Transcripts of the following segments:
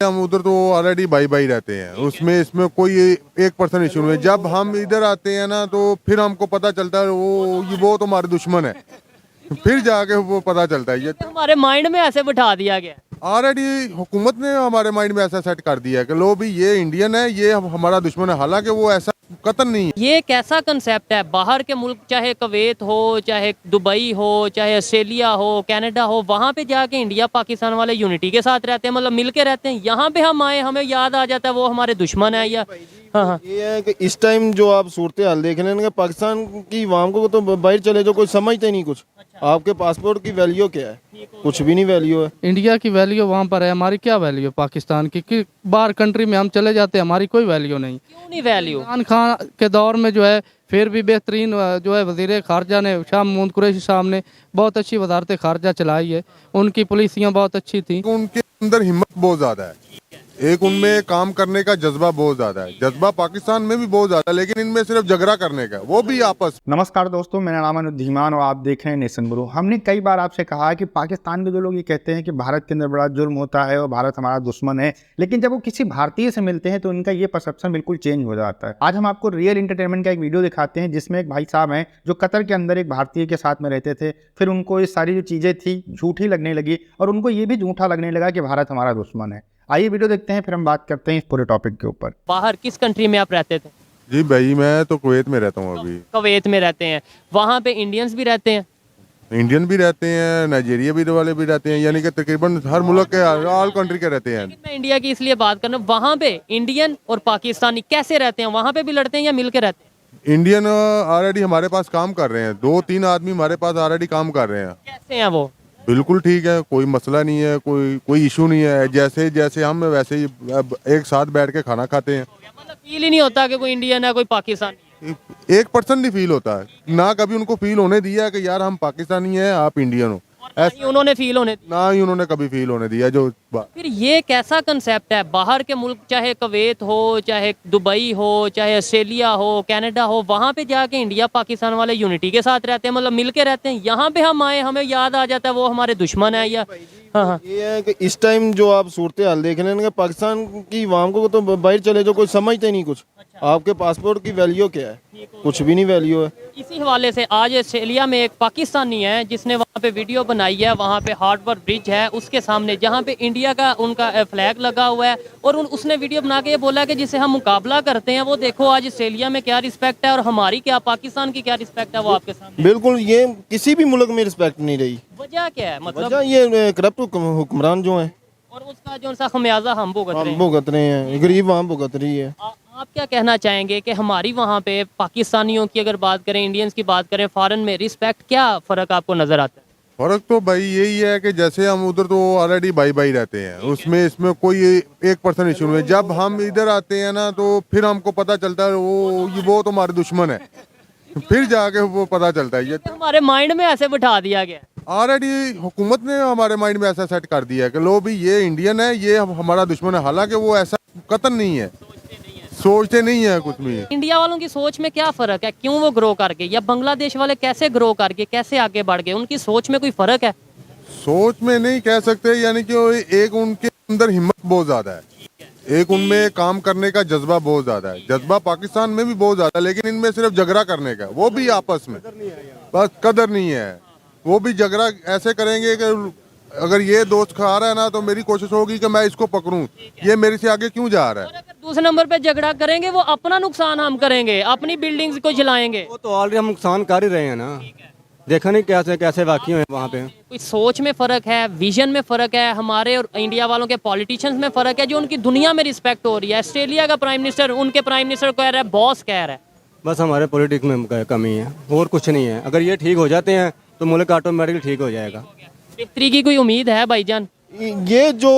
हम उधर तो ऑलरेडी बाई बाई रहते हैं, उसमें इसमें कोई 1% इशू नहीं है। जब हम इधर आते हैं ना तो फिर हमको पता चलता है वो तो हमारे दुश्मन है, फिर जाके वो पता चलता है। ये हमारे माइंड में ऐसे बिठा दिया गया है। ऑलरेडी हुकूमत ने हमारे माइंड में ऐसा सेट कर दिया है कि लो भी ये इंडियन है, ये हमारा दुश्मन है, हालांकि वो ऐसा कतन नहीं है। ये कैसा कंसेप्ट है? बाहर के मुल्क, चाहे कुवैत हो, चाहे दुबई हो, चाहे ऑस्ट्रेलिया हो, कनाडा हो, वहाँ पे जाके इंडिया पाकिस्तान वाले यूनिटी के साथ रहते हैं, मतलब मिल के रहते हैं। यहाँ पे हम आए, हमें याद आ जाता है वो हमारे दुश्मन है या हाँ। ये है कि इस टाइम जो आप सूरत हाल देख रहे हैं, पाकिस्तान की आवाम को तो बाहर चले जो कोई समझते नहीं कुछ। आपके पासपोर्ट की वैल्यू क्या है? कुछ भी नहीं वैल्यू है। इंडिया की वैल्यू वहाँ पर है, हमारी क्या वैल्यू है पाकिस्तान की? कि बाहर कंट्री में हम चले जाते हैं, हमारी कोई वैल्यू नहीं। क्यों नहीं वैल्यू? इमरान खान के दौर में जो है फिर भी बेहतरीन जो है वज़ीर ख़ारजा ने, शाह महमूद कुरैशी साहब ने बहुत अच्छी वजारत ख़ारजा चलाई है, उनकी पॉलिसियाँ बहुत अच्छी थी। उनके अंदर हिम्मत बहुत ज्यादा है, एक उनमें काम करने का जज्बा बहुत ज्यादा है। जज्बा पाकिस्तान में भी बहुत ज्यादा है, लेकिन इनमें सिर्फ झगड़ा करने का, वो भी आपस। नमस्कार दोस्तों, मेरा नाम है धीमान और आप देख रहे हैं नेशन ब्रो। हमने कई बार आपसे कहा है कि पाकिस्तान के जो लोग ये कहते हैं कि भारत के अंदर बड़ा जुर्म होता है और भारत हमारा दुश्मन है, लेकिन जब वो किसी भारतीय से मिलते हैं तो उनका ये परसेप्शन बिल्कुल चेंज हो जाता है। आज हम आपको रियल एंटरटेनमेंट का एक वीडियो दिखाते हैं जिसमें एक भाई साहब हैं जो कतर के अंदर एक भारतीय के साथ में रहते थे। फिर उनको ये सारी जो चीज़ें थी झूठी लगने लगी और उनको ये भी झूठा लगने लगा कि भारत हमारा दुश्मन है। आइए वीडियो देखते हैं, फिर हम बात करते हैं इस पूरे टॉपिक के ऊपर। बाहर किस कंट्री में आप रहते थे? जी भाई, मैं तो कुवैत में रहता हूँ अभी। कुवैत में रहते हैं, वहाँ पे इंडियंस भी रहते हैं? इंडियन भी रहते हैं, नाइजीरिया भी वाले भी रहते हैं, यानी कि तकरीबन हर मुल्क के, ऑल कंट्री के रहते हैं। मैं इंडिया की इसलिए बात कर रहा हूँ, वहाँ पे इंडियन और पाकिस्तानी कैसे रहते हैं? वहाँ पे भी लड़ते हैं या मिल के रहते हैं? इंडियन ऑलरेडी हमारे पास काम कर रहे हैं, 2-3 आदमी हमारे पास ऑलरेडी काम कर रहे हैं। कैसे हैं वो? बिल्कुल ठीक है, कोई मसला नहीं है, कोई इशू नहीं है। जैसे जैसे हम वैसे ही अब एक साथ बैठ के खाना खाते हैं। मतलब फील ही नहीं होता कि कोई इंडियन है कोई पाकिस्तानी? 1% नहीं फील होता है ना, कभी उनको फील होने दिया कि यार हम पाकिस्तानी हैं, आप इंडियन हो, ना ही उन्होंने फील होने दिया। ना ही उन्होंने कभी फील होने दिया। जो फिर ये कैसा कंसेप्ट है? बाहर के मुल्क, चाहे कुवैत हो, चाहे दुबई हो, चाहे ऑस्ट्रेलिया हो, कनाडा हो, वहाँ पे जाके इंडिया पाकिस्तान वाले यूनिटी के साथ रहते हैं, मतलब मिल के रहते हैं। यहाँ पे हम आए, हमें याद आ जाता है वो हमारे दुश्मन है या हाँ। ये है कि इस टाइम जो आप सूरत हाल देख रहे हैं, पाकिस्तान की आवाम को तो बाहर चले जो कोई समझते नहीं कुछ। आपके पासपोर्ट की वैल्यू क्या है? कुछ भी नहीं वैल्यू है। इसी हवाले से आज ऑस्ट्रेलिया में एक पाकिस्तानी है जिसने वहाँ पे वीडियो बनाई है। वहाँ पे हार्बर ब्रिज है, उसके सामने जहाँ पे इंडिया का उनका फ्लैग लगा हुआ है, और उसने वीडियो बना के ये बोला कि जिसे हम मुकाबला करते हैं वो देखो आज ऑस्ट्रेलिया में क्या रिस्पेक्ट है और हमारी क्या, पाकिस्तान की क्या रिस्पेक्ट है, वो आपके सामने। बिल्कुल, ये किसी भी मुल्क में रिस्पेक्ट नहीं रही। वजह क्या है? मतलब वजह ये करप्ट हुक्मरान जो हैं और उसका जो सा खमियाजा हम भुगत रहे हैं। भुगत रहे हैं, गरीब वहाँ भुगत रही है। आप क्या कहना चाहेंगे कि हमारी वहाँ पे पाकिस्तानियों की अगर बात करें, इंडियंस की बात करें, फॉरेन में रिस्पेक्ट, क्या फ़र्क आपको नज़र आता है? फर्क तो भाई यही है कि जैसे हम उधर तो ऑलरेडी बाई बाई रहते हैं, उसमें इसमें कोई 1% इशू नहीं है। जब हम इधर आते हैं ना तो फिर हमको पता चलता है वो तो हमारे दुश्मन है, फिर जाके वो पता चलता है। ये हमारे माइंड में ऐसे बिठा दिया गया है। ऑलरेडी हुकूमत ने हमारे माइंड में ऐसा सेट कर दिया है कि लो भी ये इंडियन है, ये हमारा दुश्मन है, हालांकि वो ऐसा कतन नहीं है, सोचते नहीं है कुछ भी। इंडिया वालों की सोच में क्या फ़र्क है? क्यों वो ग्रो कर गए? या बांग्लादेश वाले कैसे ग्रो कर गए, कैसे आगे बढ़ गए? उनकी सोच में कोई फ़र्क है? सोच में नहीं कह सकते, यानी कि एक उनके अंदर हिम्मत बहुत ज्यादा है, एक उनमें काम करने का जज्बा बहुत ज्यादा है। जज्बा पाकिस्तान में भी बहुत ज्यादा है, लेकिन इनमें सिर्फ झगड़ा करने का, वो भी आपस में, बस कदर नहीं है। वो भी झगड़ा ऐसे करेंगे कि अगर ये दोस्त खा रहा है ना तो मेरी कोशिश होगी कि मैं इसको पकड़ूं, ये मेरे से आगे क्यों जा रहा है। और अगर दूसरे नंबर पे झगड़ा करेंगे, वो अपना नुकसान हम करेंगे, अपनी बिल्डिंग्स को जलाएंगे। वो तो ऑलरेडी हम नुकसान कर ही रहे हैं ना। देखा नहीं कैसे कैसे वाकई है वहाँ पे। कोई सोच में फ़र्क है, विजन में फ़र्क है, हमारे और इंडिया वालों के पॉलिटिशियंस में फ़र्क है, जो उनकी दुनिया में रिस्पेक्ट हो रही है। ऑस्ट्रेलिया का प्राइम मिनिस्टर उनके प्राइम मिनिस्टर कह रहा है, बॉस कह रहा है। बस हमारे पॉलिटिक्स में कमी है और कुछ नहीं है। अगर ये ठीक हो जाते हैं तो मुल्क ऑटोमेटिकली ठीक हो जाएगा। बेहतरी की कोई उम्मीद है भाईजान? ये जो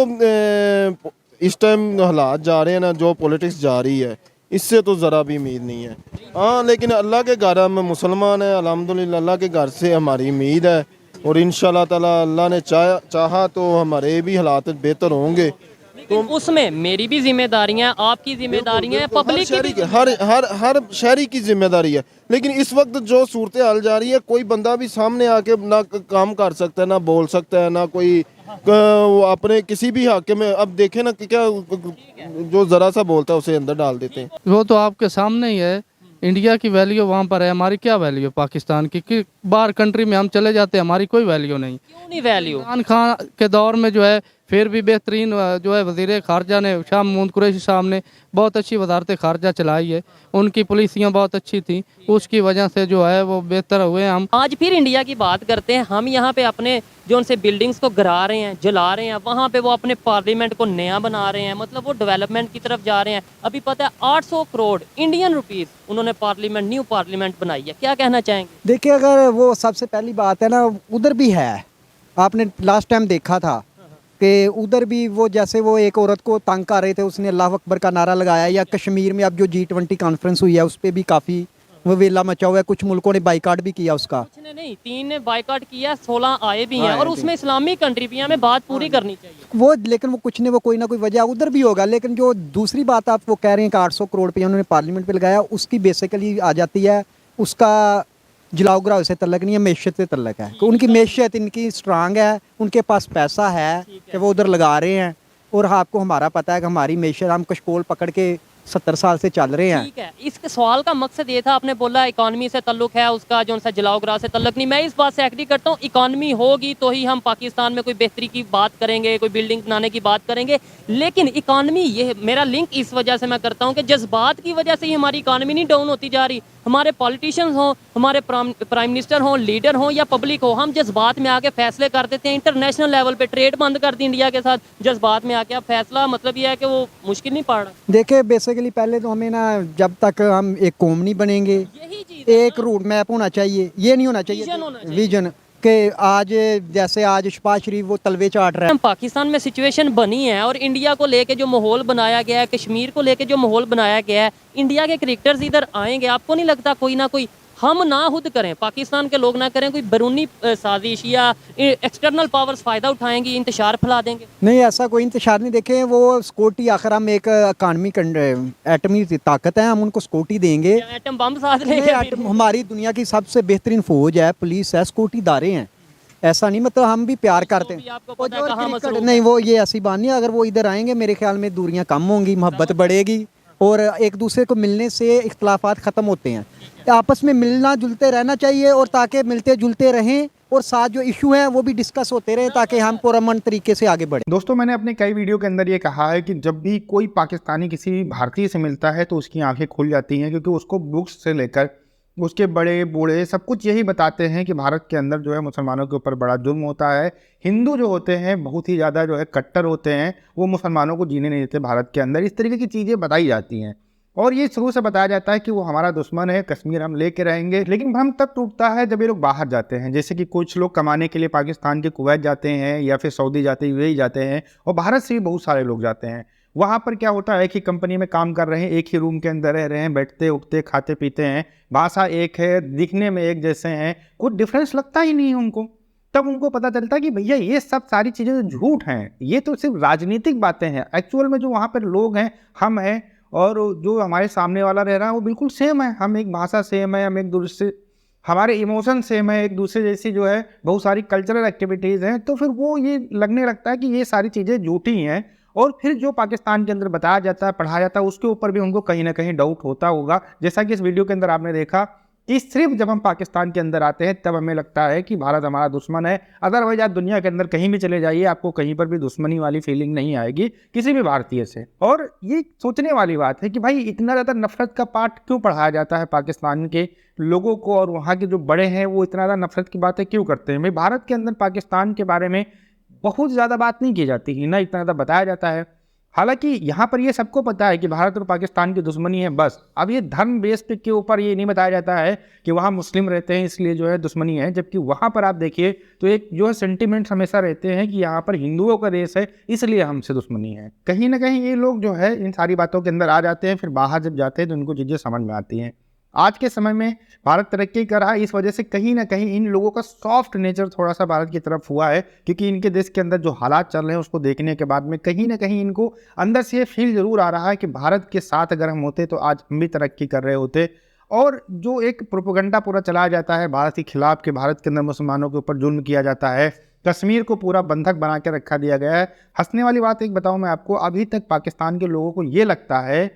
इस टाइम हालात जा रहे हैं ना, जो पॉलिटिक्स जा रही है, इससे तो ज़रा भी उम्मीद नहीं है। हाँ, लेकिन अल्लाह के घर हम मुसलमान हैं, अल्हम्दुलिल्लाह अल्लाह के घर से हमारी उम्मीद है और इंशाल्लाह ताला अल्लाह ने चाहा तो हमारे भी हालात बेहतर होंगे। लेकिन उसमें मेरी भी जिम्मेदारियां, आपकी जिम्मेदारियां हैं, हर पब्लिक की शहरी भी। की हर शहरी की जिम्मेदारी है। लेकिन इस वक्त जो सूरत हाल जा रही है, कोई बंदा भी सामने आके ना काम कर सकता है, ना बोल सकता है, ना कोई वो अपने किसी भी हक में। अब देखे ना कि क्या जो जरा सा बोलता है उसे अंदर डाल देते हैं। वो तो आपके सामने ही है। इंडिया की वैल्यू वहाँ पर है, हमारी क्या वैल्यू है पाकिस्तान की? कि बाहर कंट्री में हम चले जाते हैं, हमारी कोई वैल्यू नहीं। क्यों नहीं वैल्यू? इमरान खान के दौर में जो है फिर भी बेहतरीन जो है वज़ीर ख़ारजा ने, शाह महमूद कुरैशी साहब ने बहुत अच्छी वजारत ख़ारजा चलाई है। उनकी पॉलिसियाँ बहुत अच्छी थी, उसकी वजह से जो है वो बेहतर हुए हम। आज फिर इंडिया की बात करते हैं। हम यहाँ पे अपने जो उनसे बिल्डिंग्स को गिरा रहे हैं, जला रहे हैं, वहाँ पे वो अपने पार्लियामेंट को नया बना रहे हैं, मतलब वो डेवलपमेंट की तरफ जा रहे हैं। अभी पता है 800 करोड़ इंडियन रुपीस उन्होंने पार्लियामेंट, न्यू पार्लियामेंट बनाई है। क्या कहना चाहेंगे? देखिए, अगर वो सबसे पहली बात है ना, उधर भी है, आपने लास्ट टाइम देखा था कि उधर भी वो जैसे वो एक औरत को तंग कर रहे थे, उसने अल्लाह अकबर का नारा लगाया। या कश्मीर में अब जो G20 कॉन्फ्रेंस हुई है उस पर भी काफ़ी वो वेला मचा हुआ है। कुछ मुल्कों ने बाइकाट भी किया उसका। कुछ ने नहीं, 3 ने बाइकाट किया, 16 आए भी हैं, और उसमें इस्लामिक कंट्री भी हैं। हमें बात पूरी करनी चाहिए। वो लेकिन वो कुछ ने वो कोई ना कोई वजह उधर भी होगा। लेकिन जो दूसरी बात आप वो कह रहे हैं कि 800 करोड़ रुपया उन्होंने पार्लियामेंट पे लगाया, उसकी बेसिकली आ जाती है, उसका जलाओ ग्राह से तल्लक नहीं है, मैशत से तल्लक है। कि उनकी मैशत इनकी स्ट्रांग है, उनके पास पैसा है कि वो उधर लगा रहे हैं। और आपको हमारा पता है कि हमारी मैशत, हम कशकोल पकड़ के 70 साल से चल रहे हैं। ठीक है, इस सवाल का मकसद ये था, आपने बोला इकॉनमी से ताल्लुक है उसका, जो उनसा जलाओ ग्राह से ताल्लुक नहीं। मैं इस बात से एग्री करता हूँ, इकॉनमी होगी तो ही हम पाकिस्तान में कोई बेहतरी की बात करेंगे, कोई बिल्डिंग बनाने की बात करेंगे। लेकिन इकॉनमी, ये मेरा लिंक इस वजह से मैं करता हूँ कि जज्बात की वजह से ही हमारी इकॉनमी नहीं डाउन होती जा रही। हमारे पॉलिटिशियंस हों, हमारे प्राइम मिनिस्टर हों, लीडर हों या पब्लिक हो, हम जज्बात में आके फैसले कर देते हैं। इंटरनेशनल लेवल पे ट्रेड बंद कर दी इंडिया के साथ जज्बात में आके। अब फैसला मतलब ये है कि वो मुश्किल नहीं पड़ रहा। देखिए, बेसिकली पहले तो हमें ना, जब तक हम एक कौम नहीं बनेंगे, यही चीज़ है एक रूट मैप होना चाहिए। ये नहीं होना चाहिए विजन होना चाहिए। विजन कि आज जैसे आज शहबाज शरीफ वो तलवे चाट रहा है। पाकिस्तान में सिचुएशन बनी है और इंडिया को लेके जो माहौल बनाया गया है, कश्मीर को लेके जो माहौल बनाया गया है, इंडिया के क्रिकेटर्स इधर आएंगे। आपको नहीं लगता कोई ना कोई हम ना खुद करें, पाकिस्तान के लोग ना करें, कोई बैरूनी साजिश या एक्सटर्नल पावर्स फ़ायदा उठाएंगी, इंतशार फैला देंगे? नहीं, ऐसा कोई इंतशार नहीं। देखें, वो सिक्योरिटी, आखिर हम एक इकानमी एटमी ताकत है, हम उनको सिक्योरिटी देंगे। एटम बम साथ नहीं, लेके हमारी दुनिया की सबसे बेहतरीन फौज है, पुलिस है, सिक्योरिटी इदारे हैं। ऐसा नहीं, मतलब हम भी प्यार करते भी हैं। आपको और पता है जो कहाँ क्रिकेट- मसरूफ नहीं, वो ये ऐसी बात नहीं। अगर वो इधर आएंगे, मेरे ख्याल में दूरियां कम होंगी, मोहब्बत बढ़ेगी और एक दूसरे को मिलने से इख्तलाफात ख़त्म होते हैं। आपस में मिलना जुलते रहना चाहिए, और ताकि मिलते जुलते रहें और साथ जो इशू हैं वो भी डिस्कस होते रहें, ताकि हम पुरअमन तरीके से आगे बढ़ें। दोस्तों, मैंने अपने कई वीडियो के अंदर ये कहा है कि जब भी कोई पाकिस्तानी किसी भारतीय से मिलता है तो उसकी आंखें खुल जाती हैं, क्योंकि उसको बुक्स से लेकर उसके बड़े बूढ़े सब कुछ यही बताते हैं कि भारत के अंदर जो है मुसलमानों के ऊपर बड़ा जुल्म होता है। हिंदू जो होते हैं बहुत ही ज़्यादा जो है कट्टर होते हैं, वो मुसलमानों को जीने नहीं देते भारत के अंदर। इस तरीके की चीज़ें बताई जाती हैं और ये शुरू से बताया जाता है कि वो हमारा दुश्मन है, कश्मीर हम लेके रहेंगे। लेकिन भ्रम तब टूटता है जब ये लोग बाहर जाते हैं। जैसे कि कुछ लोग कमाने के लिए पाकिस्तान के कुवैत जाते हैं या फिर सऊदी जाते हुए ही जाते हैं, और भारत से भी बहुत सारे लोग जाते हैं। वहाँ पर क्या होता है, एक ही कंपनी में काम कर रहे हैं, एक ही रूम के अंदर रह रहे हैं, बैठते उठते खाते पीते हैं, भाषा एक है, दिखने में एक जैसे हैं, कुछ डिफरेंस लगता ही नहीं है उनको। तब उनको पता चलता है कि भैया ये सब सारी चीज़ें तो झूठ हैं, ये तो सिर्फ राजनीतिक बातें हैं। एक्चुअल में जो वहाँ पर लोग हैं, हम हैं, और जो हमारे सामने वाला रह रहा है वो बिल्कुल सेम है। हम एक भाषा सेम है, हम एक दूसरे, हमारे इमोशन सेम है, एक दूसरे जैसी जो है बहुत सारी कल्चरल एक्टिविटीज़ हैं। तो फिर वो ये लगने लगता है कि ये सारी चीज़ें झूठी हैं। और फिर जो पाकिस्तान के अंदर बताया जाता है, पढ़ाया जाता है, उसके ऊपर भी उनको कहीं ना कहीं डाउट होता होगा। जैसा कि इस वीडियो के अंदर आपने देखा कि सिर्फ जब हम पाकिस्तान के अंदर आते हैं तब हमें लगता है कि भारत हमारा दुश्मन है। अदरवाइज आप दुनिया के अंदर कहीं भी चले जाइए, आपको कहीं पर भी दुश्मनी वाली फीलिंग नहीं आएगी किसी भी भारतीय से। और ये सोचने वाली बात है कि भाई इतना ज़्यादा नफरत का पाठ क्यों पढ़ाया जाता है पाकिस्तान के लोगों को, और वहाँ के जो बड़े हैं वो इतना ज़्यादा नफरत की बातें क्यों करते हैं। भाई भारत के अंदर पाकिस्तान के बारे में बहुत ज़्यादा बात नहीं की जाती है, ना इतना ज़्यादा बताया जाता है। हालांकि यहाँ पर ये सबको पता है कि भारत और पाकिस्तान की दुश्मनी है बस। अब ये धर्म बेस पे के ऊपर ये नहीं बताया जाता है कि वहाँ मुस्लिम रहते हैं इसलिए जो है दुश्मनी है, जबकि वहाँ पर आप देखिए तो एक जो है सेंटिमेंट्स हमेशा रहते हैं कि यहाँ पर हिंदुओं का देश है इसलिए हमसे दुश्मनी है। कहीं ना कहीं ये लोग जो है इन सारी बातों के अंदर आ जाते हैं, फिर बाहर जब जाते हैं तो उनको चीज़ें समझ में आती हैं। आज के समय में भारत तरक्की कर रहा है, इस वजह से कहीं ना कहीं इन लोगों का सॉफ्ट नेचर थोड़ा सा भारत की तरफ हुआ है, क्योंकि इनके देश के अंदर जो हालात चल रहे हैं उसको देखने के बाद में कहीं ना कहीं इनको अंदर से ये फील जरूर आ रहा है कि भारत के साथ अगर हम होते तो आज हम भी तरक्की कर रहे होते। और जो एक प्रोपेगेंडा पूरा चलाया जाता है भारत के खिलाफ कि भारत के अंदर मुसलमानों के ऊपर जुल्म किया जाता है, कश्मीर को पूरा बंधक बना के रखा दिया गया है। हंसने वाली बात एक बताऊं मैं आपको, अभी तक पाकिस्तान के लोगों को ये लगता है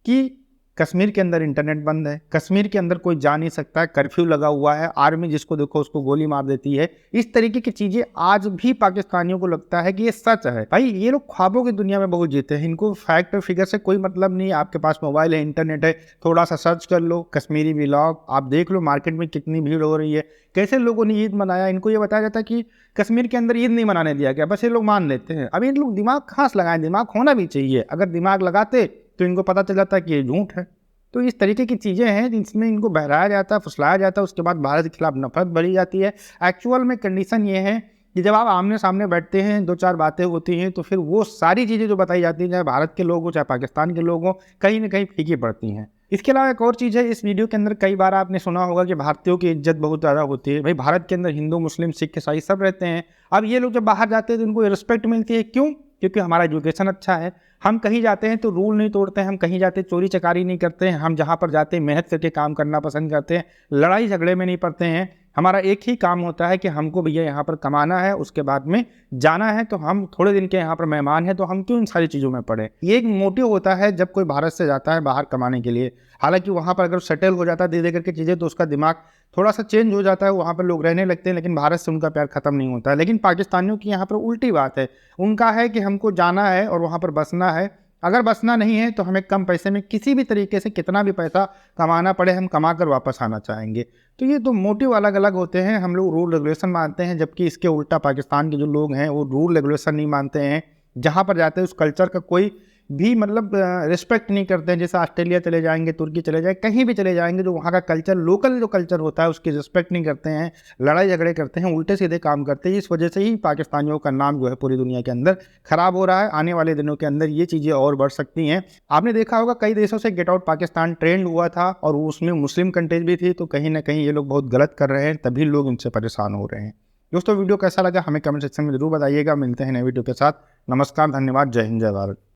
कि कश्मीर के अंदर इंटरनेट बंद है, कश्मीर के अंदर कोई जा नहीं सकता, कर्फ्यू लगा हुआ है, आर्मी जिसको देखो उसको गोली मार देती है। इस तरीके की चीज़ें आज भी पाकिस्तानियों को लगता है कि ये सच है। भाई ये लोग ख्वाबों की दुनिया में बहुत जीते हैं, इनको फैक्ट और फिगर से कोई मतलब नहीं है। आपके पास मोबाइल है, इंटरनेट है, थोड़ा सा सर्च कर लो कश्मीरी व्लॉग, आप देख लो मार्केट में कितनी भीड़ हो रही है, कैसे लोगों ने ईद मनाया। इनको ये बताया जाता है कि कश्मीर के अंदर ईद नहीं मनाने दिया गया, बस ये लोग मान लेते हैं। अब इन लोग दिमाग कहाँ से लगाएं, दिमाग होना भी चाहिए। अगर दिमाग लगाते तो इनको पता चल जाता है कि ये झूठ है। तो इस तरीके की चीज़ें हैं जिसमें इनको बहराया जाता है, फुसलाया जाता है, उसके बाद भारत के खिलाफ नफरत बढ़ी जाती है। एक्चुअल में कंडीशन ये है कि जब आप आमने सामने बैठते हैं, दो चार बातें होती हैं, तो फिर वो सारी चीज़ें जो बताई जाती हैं, चाहे भारत के लोग हो चाहे पाकिस्तान के लोग हों, कहीं ना कहीं फीकी पड़ती हैं। इसके अलावा एक और चीज़ है, इस वीडियो के अंदर कई बार आपने सुना होगा कि भारतीयों की इज्जत बहुत ज़्यादा होती है। भाई भारत के अंदर हिंदू मुस्लिम सिख ईसाई सब रहते हैं। अब ये लोग जब बाहर जाते हैं तो इनको रिस्पेक्ट मिलती है, क्यों? क्योंकि हमारा एजुकेशन अच्छा है, हम कहीं जाते हैं तो रूल नहीं तोड़ते हैं, हम कहीं जाते चोरी चकारी नहीं करते हैं, हम जहाँ पर जाते हैं मेहनत करके काम करना पसंद करते हैं, लड़ाई झगड़े में नहीं पड़ते हैं। हमारा एक ही काम होता है कि हमको भैया यहाँ पर कमाना है, उसके बाद में जाना है, तो हम थोड़े दिन के यहाँ पर मेहमान हैं, तो हम क्यों इन सारी चीज़ों में पड़े। ये एक मोटिव होता है जब कोई भारत से जाता है बाहर कमाने के लिए। हालांकि वहाँ पर अगर सेटल हो जाता है धीरे करके चीज़ें, तो उसका दिमाग थोड़ा सा चेंज हो जाता है, वहाँ पर लोग रहने लगते हैं, लेकिन भारत से उनका प्यार खत्म नहीं होता है। लेकिन पाकिस्तानियों की यहाँ पर उल्टी बात है, उनका है कि हमको जाना है और वहाँ पर बसना है। अगर बसना नहीं है तो हमें कम पैसे में किसी भी तरीके से कितना भी पैसा कमाना पड़े, हम कमा कर वापस आना चाहेंगे। तो ये तो मोटिव अलग अलग होते हैं। हम लोग रूल रेगुलेशन मानते हैं, जबकि इसके उल्टा पाकिस्तान के जो लोग हैं वो रूल रेगुलेशन नहीं मानते हैं। जहाँ पर जाते हैं उस कल्चर का कोई भी मतलब रिस्पेक्ट नहीं करते हैं। जैसे ऑस्ट्रेलिया चले जाएंगे, तुर्की चले जाएंगे, कहीं भी चले जाएंगे, जो वहाँ का कल्चर लोकल जो कल्चर होता है उसकी रिस्पेक्ट नहीं करते हैं, लड़ाई झगड़े करते हैं, उल्टे सीधे काम करते हैं। इस वजह से ही पाकिस्तानियों का नाम जो है पूरी दुनिया के अंदर खराब हो रहा है। आने वाले दिनों के अंदर ये चीज़ें और बढ़ सकती हैं। आपने देखा होगा कई देशों से गेट आउट पाकिस्तान ट्रेंड हुआ था और उसमें मुस्लिम कंट्रीज भी थी। तो कहीं ना कहीं ये लोग बहुत गलत कर रहे हैं, तभी लोग इनसे परेशान हो रहे हैं। दोस्तों वीडियो कैसा लगा हमें कमेंट सेक्शन में जरूर बताइएगा। मिलते हैं नए वीडियो के साथ। नमस्कार, धन्यवाद, जय हिंद, जय भारत।